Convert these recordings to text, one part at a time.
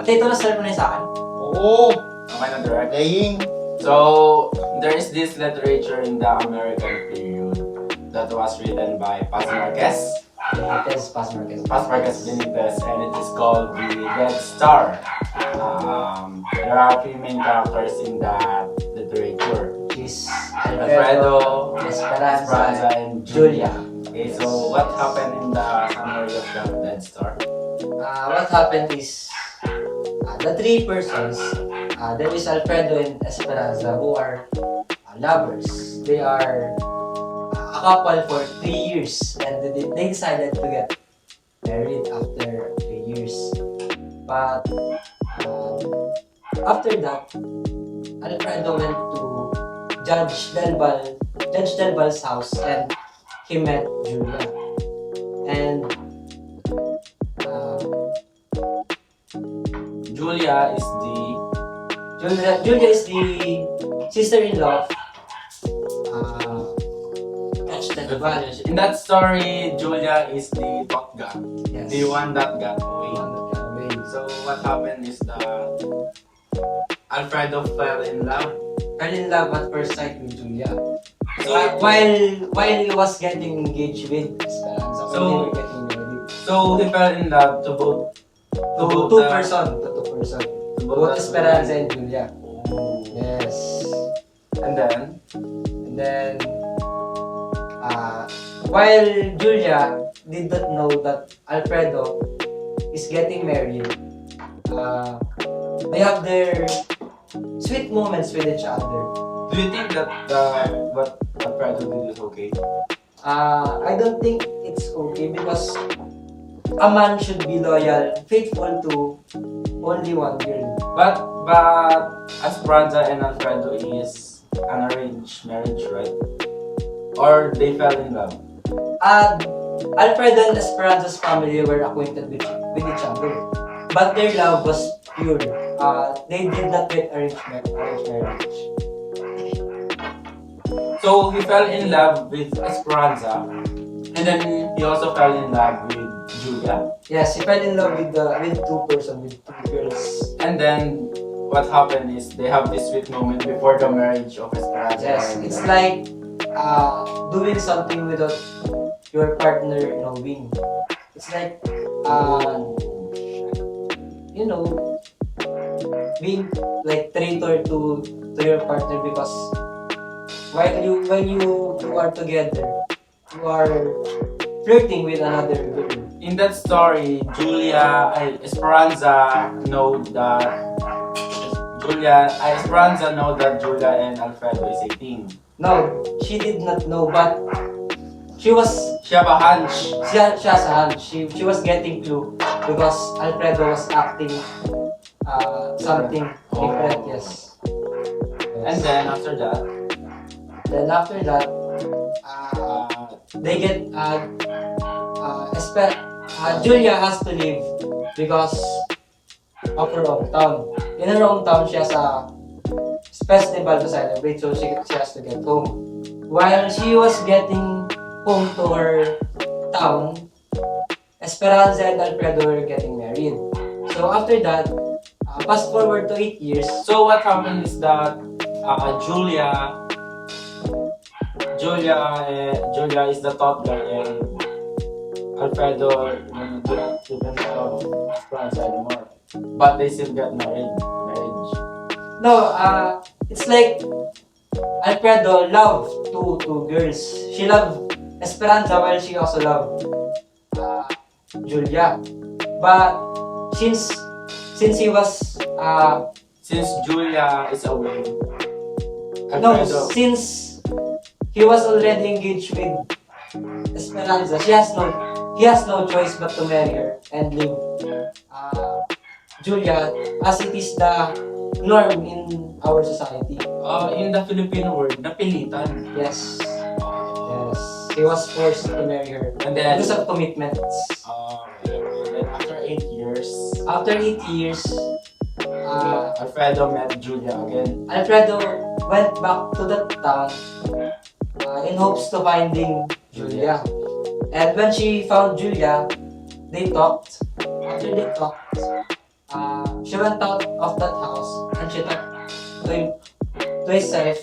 Potato na serve mo na sa akin. Oo! Okay na, direct? Playing. So, there is this literature in the American period that was written by Marquez. Benitez, Marquez. Benitez, and it is called the Red Star. There are three main characters in that literature. Is Alfredo, Esperanza, and Julia. Okay, so what happened in the summary of that Red Star? What happened is the three persons, there is Alfredo and Esperanza who are lovers. They are a couple for 3 years and they decided to get married after 3 years. But after that, Alfredo went to Judge Delbal's house and he met Julia. And Julia is the sister-in-law. In that story, Julia is the top gun. Yes. The one that got away. So what happened is that Alfredo fell in love At first sight with Julia. So, While he was getting engaged with Esperanza, when they were getting married. So he fell in love to Two person. Both Esperanza and Julia. Yes. And then while Julia did not know that Alfredo is getting married, they have their sweet moments with each other. do you think that what Alfredo did is okay? I don't think it's okay because a man should be loyal, faithful to only one girl. But Esperanza and Alfredo is an arranged marriage, right? Or they fell in love? Alfredo and Esperanza's family were acquainted with each other, but their love was pure. They did not get arranged marriage. So he fell in love with Esperanza, and then he also fell in love with Julia. Yes, he fell in love with two girls. And then what happened is they have this sweet moment before the marriage of Esperanza. Yes, it's like doing something without your partner knowing. It's like being like traitor to your partner because when you are together, you are flirting with another girl. In that story, Esperanza know that Julia and Alfredo is a team. No, she did not know, but she have a hunch. has a hunch. She was getting clue because Alfredo was acting something different. Yes. And then after that, they get Julia has to leave because of her hometown. In her hometown, she has a festival to celebrate, so she has to get home. While she was getting home to her town, Esperanza and Alfredo were getting married. So after that, fast forward to 8 years. so what happened is that Julia is the top guy and Alfredo didn't love Esperanza anymore. But they still got married. No, it's like Alfredo loved two girls. She loved Esperanza while she also loved Julia. But since he was Since Julia is away, since he was already engaged with Esperanza, he has no choice but to marry her and leave Julia, as it is the norm in our society. in the Filipino word, napilitan. Yes. He was forced to marry her And then, because of commitments. then after 8 years, After 8 years, Alfredo met Julia again. Alfredo went back to the town in hopes to finding Julia. And when she found Julia, they talked. After they talked, she went out of that house and she thought to, to herself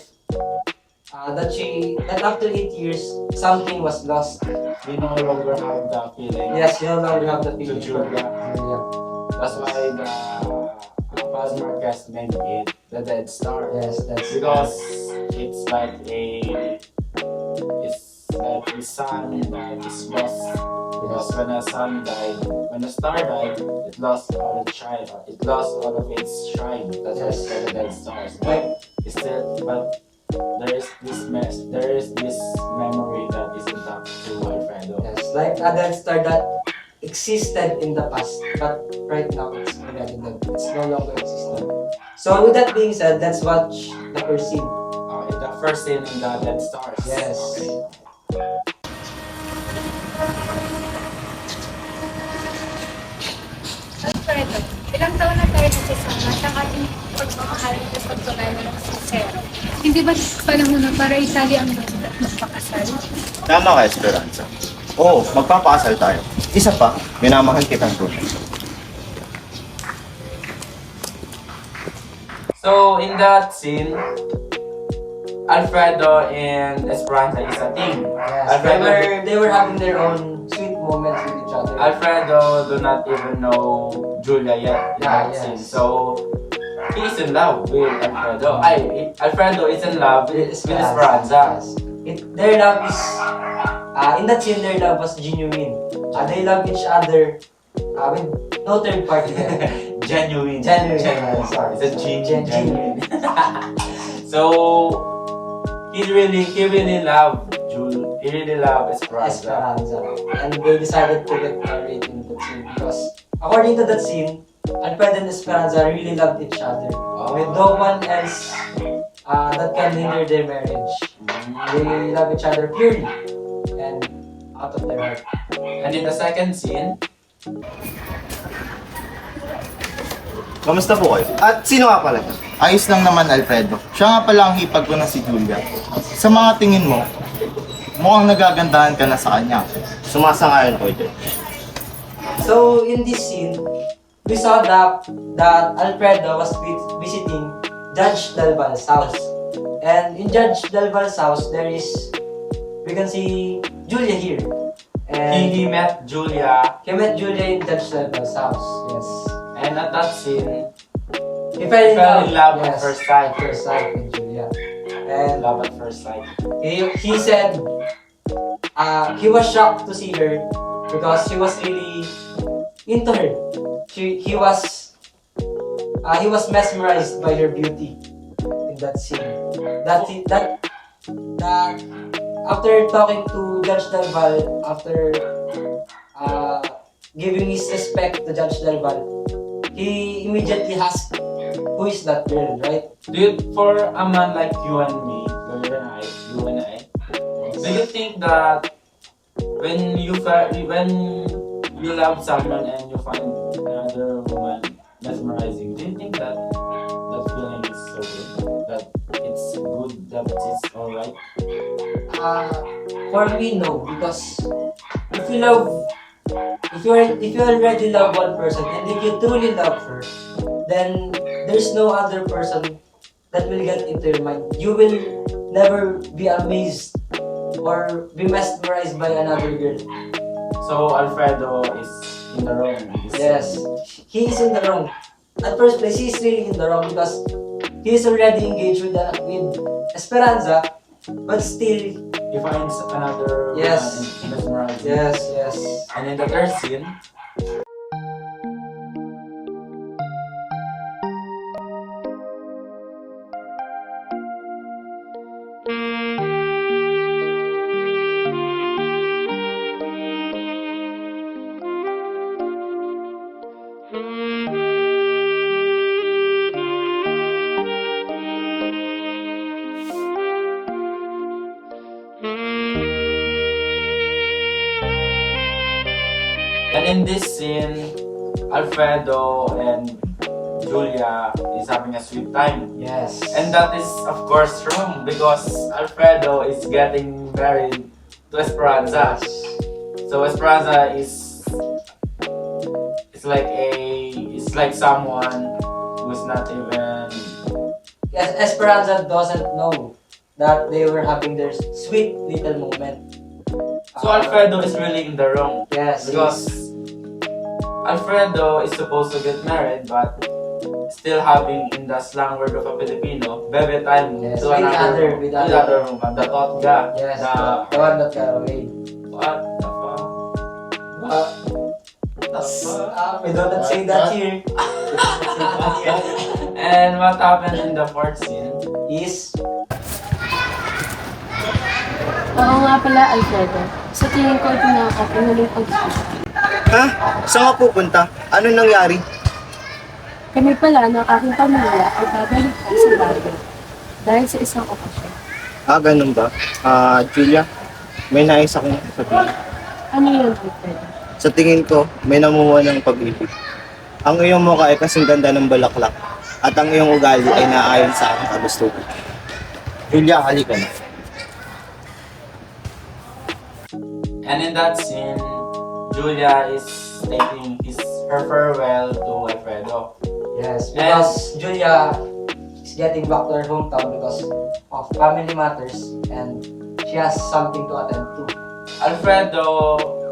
that after 8 years something was lost. We no longer have the feeling. Yes, you no longer have the To feeling for Julia. Julia. That's why the Marquez named it the Dead Star. Yes, that's Because it's like a sun that is lost. Because when a sun died, when a star died, it lost all its shine. It lost all of its shine. That's why it's called the Dead Stars. But it's still, but there is this memory that is intact to Alfredo. yes, like a Death Star that existed in the past, but right now it's already dead. It's no longer existing. So with that being said, let's watch the first scene. The first scene in the Dead Stars. Yes. Okay. Alfredo, ilang taon na tayo nagsasama at ang ating pagmamahal at pagkakala ng sincero. Hindi ba panahon na para isali ang banda at magpakasal? Tama ka, Esperanza. Oo, magpapakasal tayo. Isa pa, minamahal kitang tunay. So in that scene, Alfredo and Esperanza is a team. Yes, they were having their own sweet moments with each other. Alfredo do not even know Julia yet in that yes. scene. So he's in love with Alfredo. Alfredo is in love with Esperanza. Yes. Their love is in that scene. Their love was genuine. They love each other with no third party. Genuine. Sorry. It's a genuine. So he really loved Julia. He really loved Esperanza. And they decided to get married in that scene because according to that scene, Alfredo and Esperanza really loved each other. With no one else that can hinder their marriage. They love each other purely and out of their heart. And in the second scene, Kamusta po kayo? At sino nga pala? Ayos lang naman, Alfredo. Siya nga pala ang hipag ko na si Julia. Sa mga tingin mo, mukhang nagagandahan ka na sa kanya. Sumasangayon ko ito. So in this scene, we saw that Alfredo was visiting Judge Dalval's house. And in Judge Dalval's house, we can see Julia here. And he met Julia. He met Julia in Judge Dalval's house. Yes. And at that scene, He fell in love at first sight. First sight with Julia. And Love at first sight. he said he was shocked to see her because he was really into her. He was mesmerized by her beauty in that scene. That after talking to Judge Dalval, after giving his respect to Judge Dalval, he immediately asked, "Who is that girl?" Right? For a man like you and me, you and I, do you think that when you love someone and you find another woman mesmerizing, do you think that feeling is so good? That it's good, that it's alright? For me, no, because if you already love one person and if you truly love her, then there's no other person that will get into your mind. You will never be amazed or be mesmerized by another girl. So Alfredo is in the wrong. Yes, he is in the wrong. At first place, he is really in the wrong because he is already engaged with Esperanza, but still, He finds another Yes. woman mesmerizing. yes. And in the third scene, and in this scene, Alfredo and Julia is having a sweet time. Yes. And that is of course wrong because Alfredo is getting married to Esperanza. So Esperanza is like a It's like someone who's not even. Yes, Esperanza doesn't know that they were having their sweet little moment. So Alfredo is really in the wrong. Yes, Because Alfredo is supposed to get married, but still having in the slang word of a Filipino, bebe time Yes, to with another with other woman, the totga. Yes, The the one that got away. what the fuck? But The fuck? we don't say that What? here. And what happened in the fourth scene? Is Oo nga pala, Alfredo. Sa tingin ko, ito na ako pinuling pag-isip. Ha? Saan ka pupunta? Ano nangyari? Kami pala ng aking pamilya ay babalik sa bago dahil sa isang okasyon. Ganun ba? Julia, may nais akong sabihin. Ano yun, Alfredo? Sa tingin ko, may namuha ng pag-ibig. Ang iyong mukha ay kasing ganda ng balaklak at ang iyong ugali ay naayon sa aking kagustuhan. Julia, halika na. And in that scene, Julia is taking her farewell to Alfredo. yes, because Julia is getting back to her hometown because of family matters and she has something to attend to. Alfredo,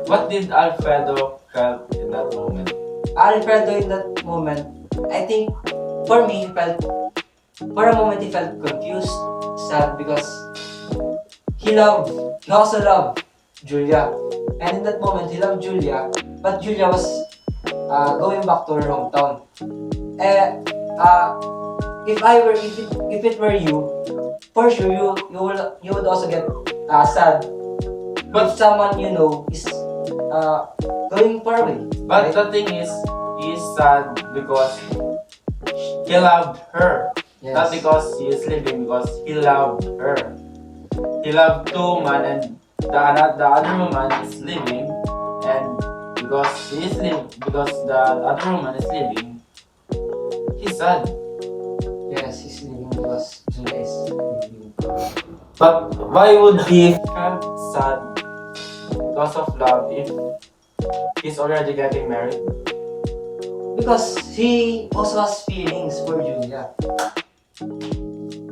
what did Alfredo felt in that moment? Alfredo in that moment, I think for me, for a moment he felt confused, sad because he also loved Julia. And in that moment, he loved Julia, but Julia was going back to her hometown. If it were you, for sure you would also get sad. But someone you know is going far away. But the thing is, he is sad because he loved her. Yes. Not because he is leaving, because he loved her. He loved two women and the other woman is leaving, and because the other woman is leaving, he's sad. Yes, he's leaving because Julia is leaving. But why would he feel sad because of love if he's already getting married? Because he also has feelings for Julia.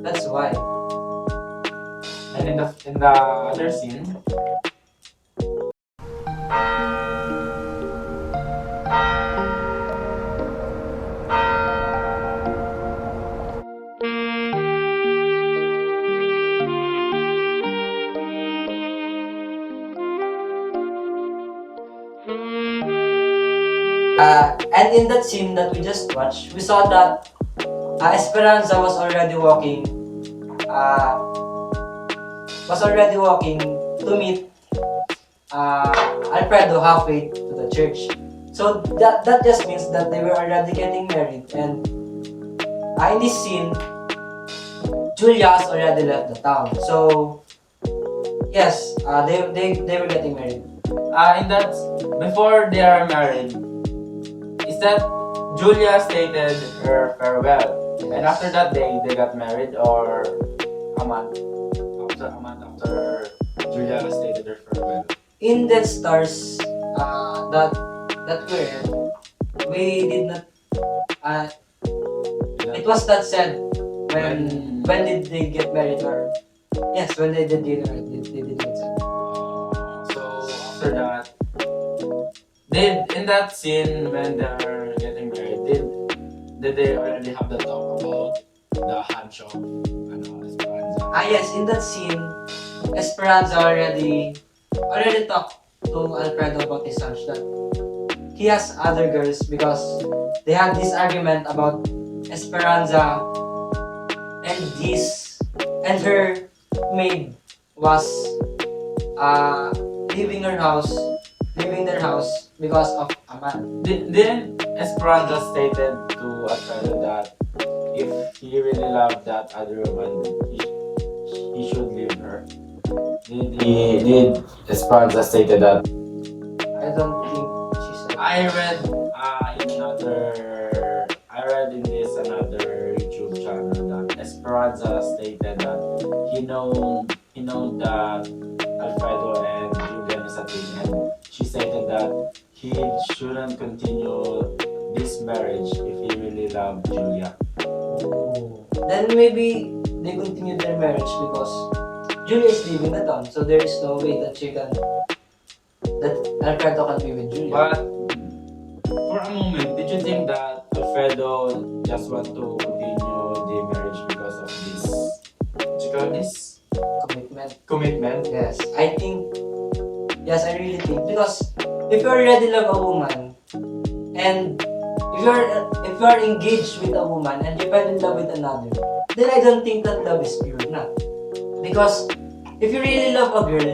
That's why. And in the other scene, And in that scene that we just watched, we saw that Esperanza was already walking to meet Alfredo halfway to the church. So that just means that they were already getting married, and in this scene, Julia has already left the town. So yes, they were getting married. in that before they are married, is that Julia stated her farewell, and after that they got married, or a month after Julia stated her farewell. In the stars that we did not it was not said when did they get married, or yes, when they did get married, they did not say. So after that, in that scene when they're getting married, did they already have the talk about the handshake and Esperanza? Yes, in that scene, Esperanza already talked to Alfredo about his hunch that he has other girls because they had this argument about Esperanza and her maid was leaving their house because of a man. Didn't Esperanza stated to Alfredo that if he really loved that other woman, he should leave her? Did Esperanza stated that? I don't think she said. I read in this another YouTube channel that Esperanza stated that he know that Alfredo and Julian is a thing, and she stated that he shouldn't continue this this marriage if he really loved Julia? Then maybe they continue their marriage because Julia is leaving the town, so there is no way that Alfredo can be with Julia. But for a moment, did you think that Alfredo just want to continue the marriage because of this? What you call this? Commitment. Commitment. Yes, I really think because if you already love a woman and if you are engaged with a woman and you fell in love with another, then I don't think that love is pure na. Because if you really love a girl,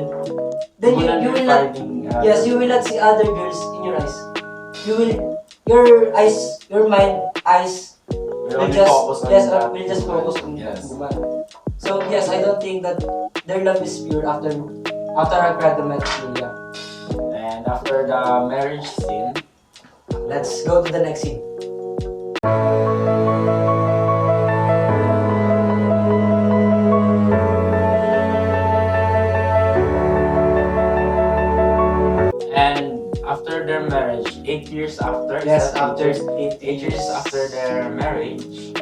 then you will not you will not see other girls in your eyes. Your eyes will just focus on that woman. So yes, I don't think that their love is pure after Alfredo met Julia. And after the marriage scene, Let's go to the next scene. and after their marriage, 8 years after, Yes, is that after 8 years after their marriage,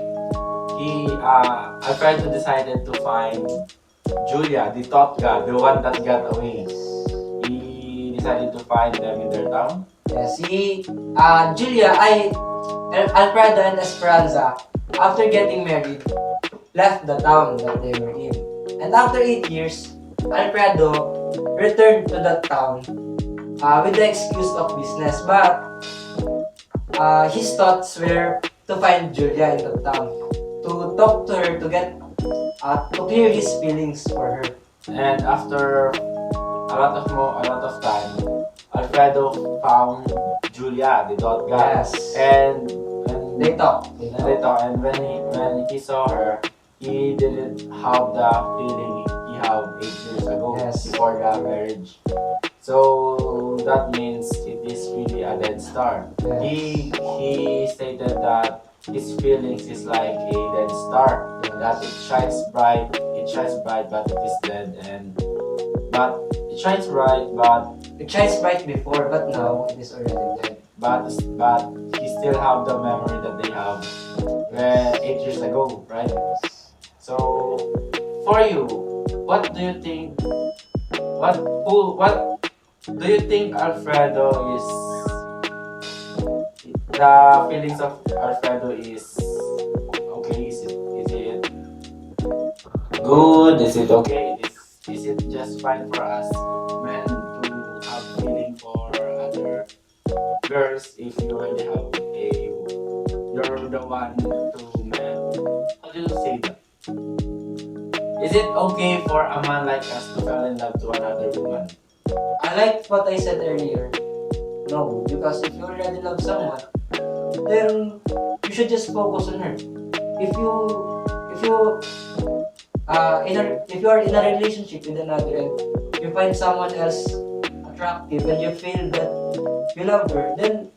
Alfredo decided to find Julia, the top guy, the one that got away. He decided to find them in their town. Yes, Alfredo and Esperanza, after getting married, left the town that they were in. And after 8 years, Alfredo returned to that town with the excuse of business. But his thoughts were to find Julia in the town, to talk to her, to clear his feelings for her. And after a lot of time, Alfredo found Julia, the dot guy. Yes. And They talked. and when he saw her, he didn't have the feeling he had 8 years ago, Yes. before the marriage. So that means it is really a dead star. Yes. He stated that his feelings is like a dead star, that it shines bright, but it is dead, but it shines bright before, but now it is already dead. but he still have the memory that they have 8 years ago, right? So for you, what do you think? What do you think Alfredo is? The feelings of Alfredo is okay? Is it good? Is it okay? Is it just fine for us men to have feeling for other girls if you already have you're the one to men? How do you say that? Is it okay for a man like us to fall in love to another woman? I like what I said earlier. No, because if you already love someone, then you should just focus on her. If you are in a relationship with another and you find someone else attractive and you feel that you love her, then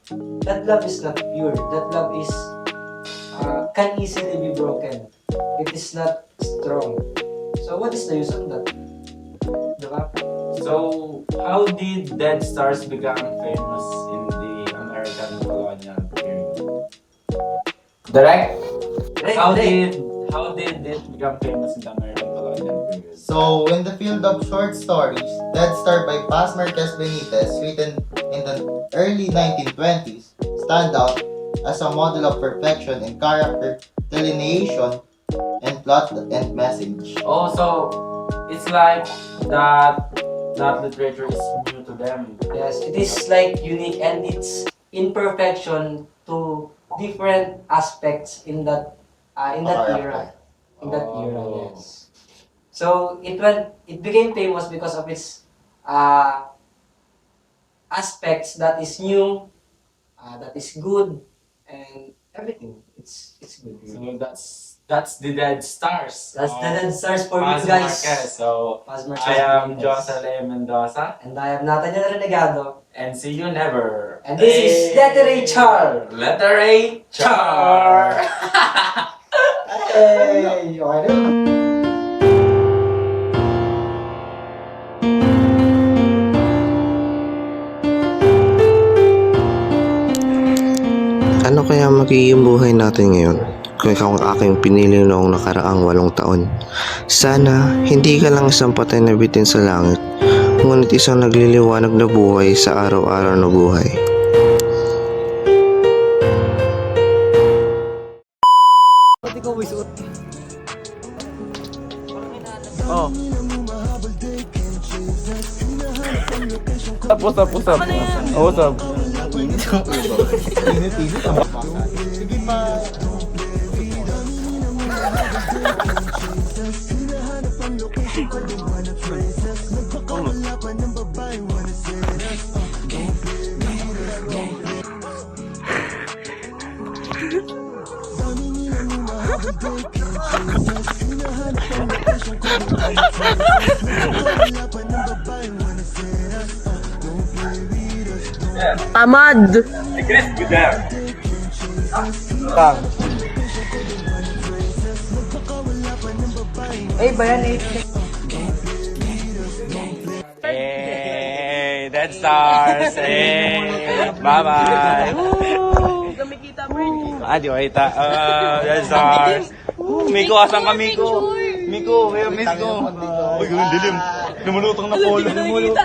that love is not pure. That love is can easily be broken. It is not strong. So what is the use of that? Diba? So how did Dead Stars become famous in the American colonial period? Direct? How did it become famous in the American colonial period? So, in the field of short stories, Dead Star by Marquez Benitez, written in the early 1920s, stand out as a model of perfection in character, delineation, and plot and message. Oh, so it's like that literature is new to them. Yes, it is like unique and it's imperfection to different aspects in that era. In that era, yes. So it became famous because of its aspects that is new, that is good, and everything. It's good. So that's the Dead Stars. That's the Dead Stars for you Paz guys. Marquez. So Paz Marquez I am Benitez. Josele Mendoza, And I am Nathaniel Renegado. and see you never. And this is LitteraChar. LitteraChar. Hey, okay na. Ano kaya magiging buhay natin ngayon kung ikaw ang aking pinili noong nakaraang 8 taon? Sana hindi ka lang isang patay na bitin sa langit, ngunit isang nagliliwanag na buhay sa araw-araw na buhay. Oh. What's up? Oh, what's up? Tamad! Hey, Dead Stars! Hey! Bye-bye! Adi, kita. Dead Stars! Miko, asan ka, Miko? Miko, miss ko. Uy, yung dilim. Lumulutang na polo. May lumulutang.